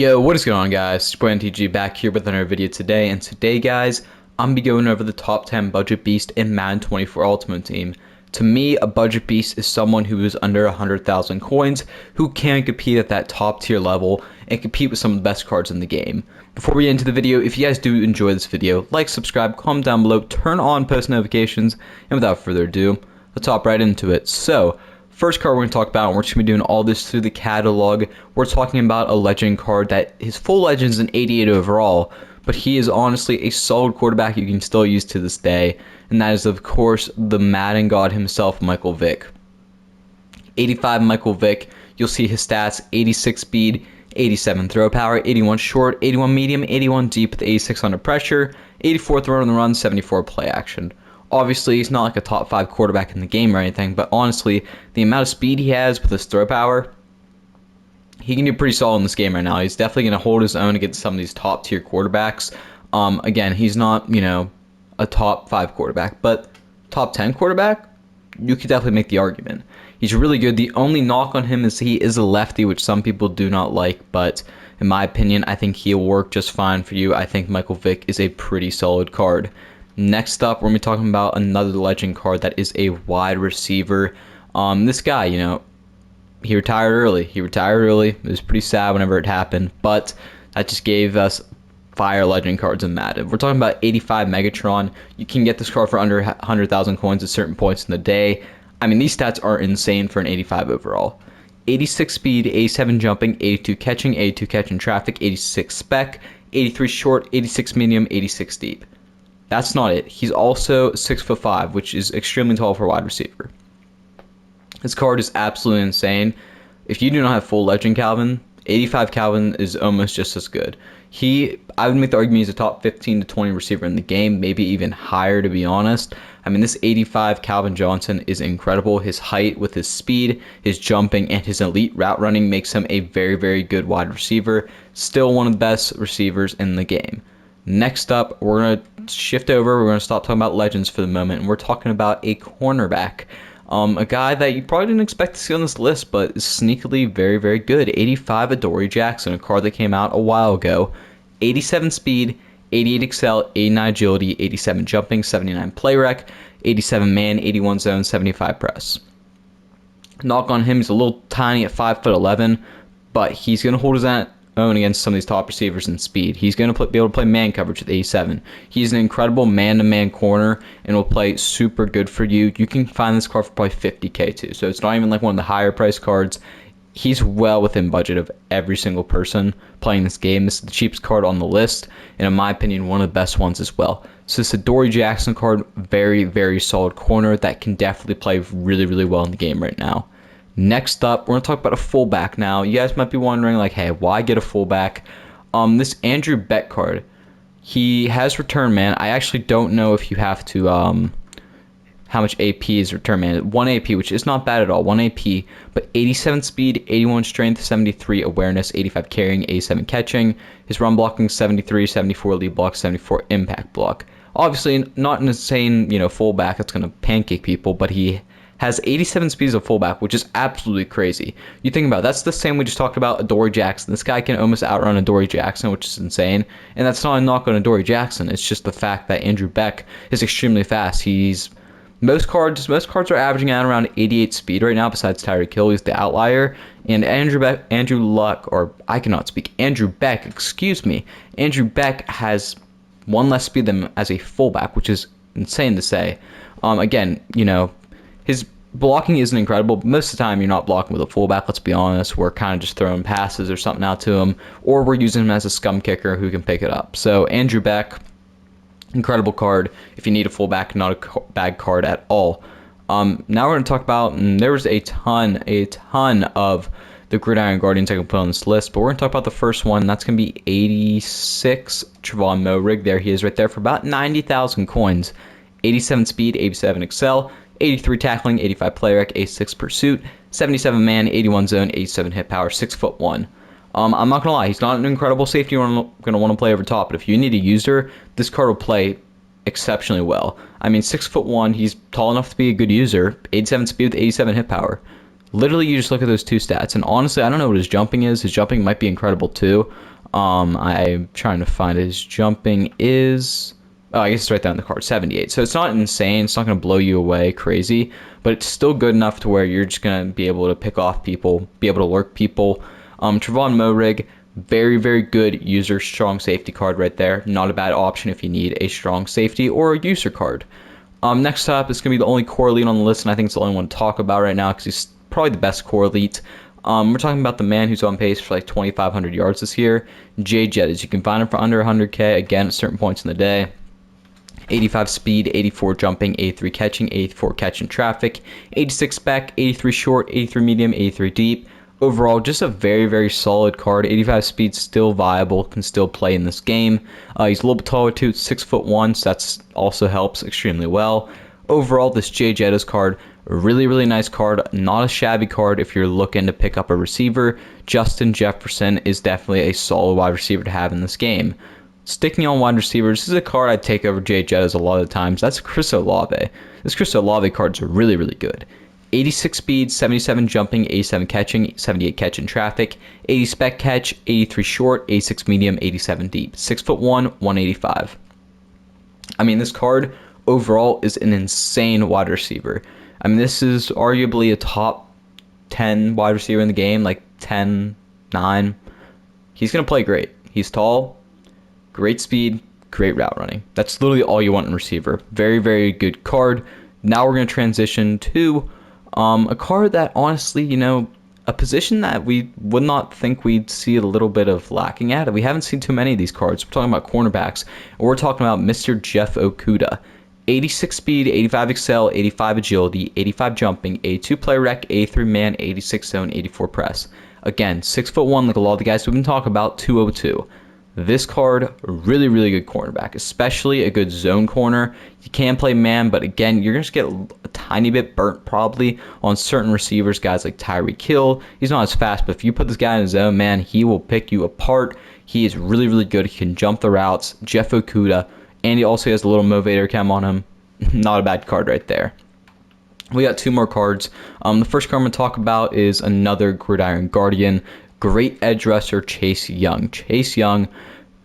Yo, what is going on, guys? It's Brian TG back here with another video today, and today, guys, I'm gonna be going over the top 10 budget beast in Madden 24 Ultimate Team. To me, a budget beast is someone who is under 100,000 coins, who can compete at that top tier level and compete with some of the best cards in the game. Before we get into the video, if you guys do enjoy this video, like, subscribe, comment down below, turn on post notifications, and without further ado, let's hop right into it. So, first card we're going to talk about, and we're just going to be doing all this through the catalog. We're talking about a legend card that his full legend is an 88 overall, but he is honestly a solid quarterback you can still use to this day, and that is, of course, the Madden god himself, Michael Vick. 85 Michael Vick, you'll see his stats: 86 speed, 87 throw power, 81 short, 81 medium, 81 deep with 86 under pressure, 84 throw on the run, 74 play action. Obviously, he's not like a top 5 quarterback in the game or anything, but honestly, the amount of speed he has with his throw power, he can do pretty solid in this game right now. He's definitely going to hold his own against some of these top tier quarterbacks. Again, he's not, a top 5 quarterback, but top 10 quarterback, you could definitely make the argument. He's really good. The only knock on him is he is a lefty, which some people do not like, but in my opinion, I think he'll work just fine for you. I think Michael Vick is a pretty solid card. Next up, we're going to be talking about another legend card that is a wide receiver. This guy, he retired early. It was pretty sad whenever it happened, but that just gave us fire legend cards in Madden. We're talking about 85 Megatron. You can get this card for under 100,000 coins at certain points in the day. I mean, these stats are insane for an 85 overall. 86 speed, 87 jumping, 82 catching traffic, 86 spec, 83 short, 86 medium, 86 deep. That's not it. He's also 6'5", which is extremely tall for a wide receiver. This card is absolutely insane. If you do not have full legend Calvin, 85 Calvin is almost just as good. I would make the argument he's a top 15 to 20 receiver in the game, maybe even higher, to be honest. I mean, this 85 Calvin Johnson is incredible. His height with his speed, his jumping, and his elite route running makes him a very, very good wide receiver. Still one of the best receivers in the game. Next up, we're going to shift over. We're going to stop talking about legends for the moment, and we're talking about a cornerback. A guy that you probably didn't expect to see on this list, but is sneakily very, very good. 85 Adarius Jackson, a card that came out a while ago. 87 speed, 88 excel, 89 agility, 87 jumping, 79 play rec, 87 man, 81 zone, 75 press. Knock on him, he's a little tiny at 5'11", but he's going to hold his own against some of these top receivers in speed. He's going to be able to play man coverage with 87. He's an incredible man-to-man corner and will play super good for you. You can find this card for probably 50k too, so it's not even like one of the higher price cards. He's well within budget of every single person playing this game. This is the cheapest card on the list, and in my opinion, one of the best ones as well. So this Adarius Jackson card, very, very solid corner that can definitely play really, really well in the game right now. Next up, we're going to talk about a fullback now. You guys might be wondering, like, hey, why get a fullback? This Andrew Beck card, he has return man. I actually don't know if you have to, how much AP is return man. 1 AP, which is not bad at all, 1 AP, but 87 speed, 81 strength, 73 awareness, 85 carrying, 87 catching. His run blocking, 73, 74 lead block, 74 impact block. Obviously, not an insane, fullback that's going to pancake people, but he has 87 speed as a fullback, which is absolutely crazy. You think about it, that's the same we just talked about Adarius Jackson. This guy can almost outrun Adarius Jackson, which is insane. And that's not a knock on Adarius Jackson. It's just the fact that Andrew Beck is extremely fast. Most cards are averaging out around 88 speed right now, besides Tyreek Hill. He's the outlier. And Andrew Beck, Andrew Beck has one less speed than him as a fullback, which is insane to say. Again, his blocking isn't incredible, but most of the time you're not blocking with a fullback, let's be honest. We're kind of just throwing passes or something out to him, or we're using him as a scum kicker who can pick it up. So Andrew Beck, incredible card. If you need a fullback, not a bad card at all. Now we're going to talk about, there was a ton of the Gridiron Guardians I can put on this list, but we're going to talk about the first one, and that's going to be 86 Travon McMillian. There he is right there for about 90,000 coins. 87 speed, 87 excel, 83 tackling, 85 play rec, 86 pursuit, 77 man, 81 zone, 87 hit power, 6'1". I'm not gonna lie, he's not an incredible safety you're gonna want to play over top, but if you need a user, this card will play exceptionally well. I mean, 6'1", he's tall enough to be a good user, 87 speed with 87 hit power. Literally, you just look at those two stats, and honestly, I don't know what his jumping is. His jumping might be incredible too. I'm trying to find his jumping is... Oh, I guess it's right down the card, 78. So it's not insane. It's not going to blow you away crazy, but it's still good enough to where you're just going to be able to pick off people, be able to lurk people. Travon McMillian, very, very good user strong safety card right there. Not a bad option if you need a strong safety or a user card. Next up is going to be the only core elite on the list, and I think it's the only one to talk about right now because he's probably the best core elite. We're talking about the man who's on pace for like 2,500 yards this year, Jay Jettas. You can find him for under 100K, again, at certain points in the day. 85 speed, 84 jumping, 83 catching, 84 catch in traffic, 86 Beck, 83 short, 83 medium, 83 deep. Overall, just a very, very solid card. 85 speed, still viable, can still play in this game. He's a little bit taller too, 6'1", so that's also helps extremely well. Overall, this Jay Jettas card, really, really nice card. Not a shabby card if you're looking to pick up a receiver. Justin Jefferson is definitely a solid wide receiver to have in this game. Sticking on wide receivers, this is a card I'd take over Jay Jettas a lot of times. That's Chris Olave. This Chris Olave card's really, really good. 86 speed, 77 jumping, 87 catching, 78 catch in traffic, 80 spec catch, 83 short, 86 medium, 87 deep. 6'1", 185. I mean, this card overall is an insane wide receiver. I mean, this is arguably a top 10 wide receiver in the game, like 10, 9. He's going to play great. He's tall. Great speed, great route running. That's literally all you want in receiver. Very, very good card. Now we're going to transition to a card that honestly, you know, a position that we would not think we'd see a little bit of lacking at. We haven't seen too many of these cards. We're talking about cornerbacks, and we're talking about Mr. Jeff Okudah. 86 speed, 85 excel, 85 agility, 85 jumping, 82 play rec, 83 man, 86 zone, 84 press. Again, 6'1", like a lot of the guys we've been talking about, 202. This card, really, really good cornerback, especially a good zone corner. You can play man, but again, you're going to get a tiny bit burnt probably on certain receivers, guys like Tyreek Hill. He's not as fast, but if you put this guy in his zone, man, he will pick you apart. He is really, really good. He can jump the routes. Jeff Okudah, and he also has a little motivator cam on him. Not a bad card right there. We got two more cards. The first card I'm going to talk about is another Gridiron Guardian. Great edge rusher, Chase Young. Chase Young,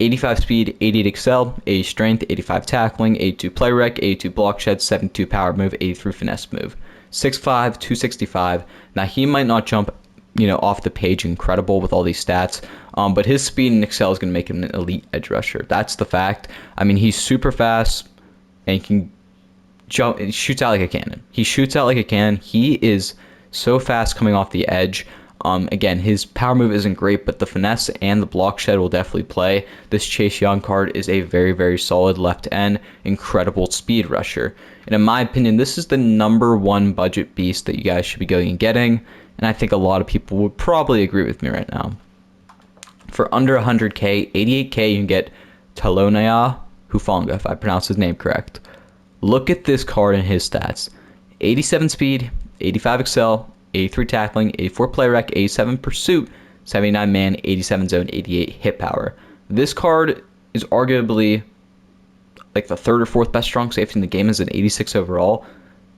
85 speed, 88 excel, 80 strength, 85 tackling, 82 play rec, 82 block shed, 72 power move, 83 finesse move. 6'5", 265. Now, he might not jump, you know, off the page incredible with all these stats, but his speed and excel is going to make him an elite edge rusher. That's the fact. I mean, he's super fast and he can jump. He shoots out like a cannon. He shoots out like a cannon. He is so fast coming off the edge. Again, his power move isn't great, but the finesse and the block shed will definitely play. This Chase Young card is a very, very solid left end, incredible speed rusher. And in my opinion, this is the #1 budget beast that you guys should be going and getting. And I think a lot of people would probably agree with me right now. For under 100K, 88K, you can get Talona Huanga, if I pronounce his name correct. Look at this card and his stats. 87 speed, 85 excel, 83 tackling, 84 play rec, 87 pursuit, 79 man, 87 zone, 88 hit power. This card is arguably like the third or fourth best strong safety in the game, as an 86 overall.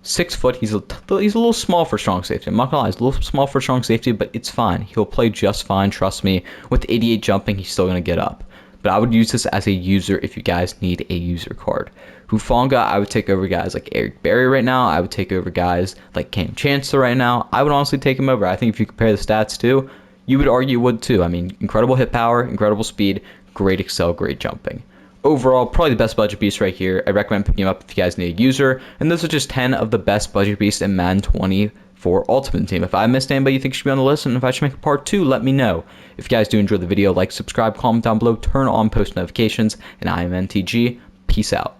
6 foot, he's a little small for strong safety. I'm not gonna lie, he's a little small for strong safety, but it's fine. He'll play just fine, trust me. With 88 jumping, he's still gonna get up. But I would use this as a user if you guys need a user card. Huanga, I would take over guys like Eric Berry right now. I would take over guys like Cam Chancellor right now. I would honestly take him over. I think if you compare the stats too, you would argue would too. I mean, incredible hit power, incredible speed, great excel, great jumping. Overall, probably the best budget beast right here. I recommend picking him up if you guys need a user. And those are just 10 of the best budget beasts in Madden 24 Ultimate Team. If I missed anybody you think should be on the list, and if I should make a part 2, let me know. If you guys do enjoy the video, like, subscribe, comment down below, turn on post notifications, and I am NTG. Peace out.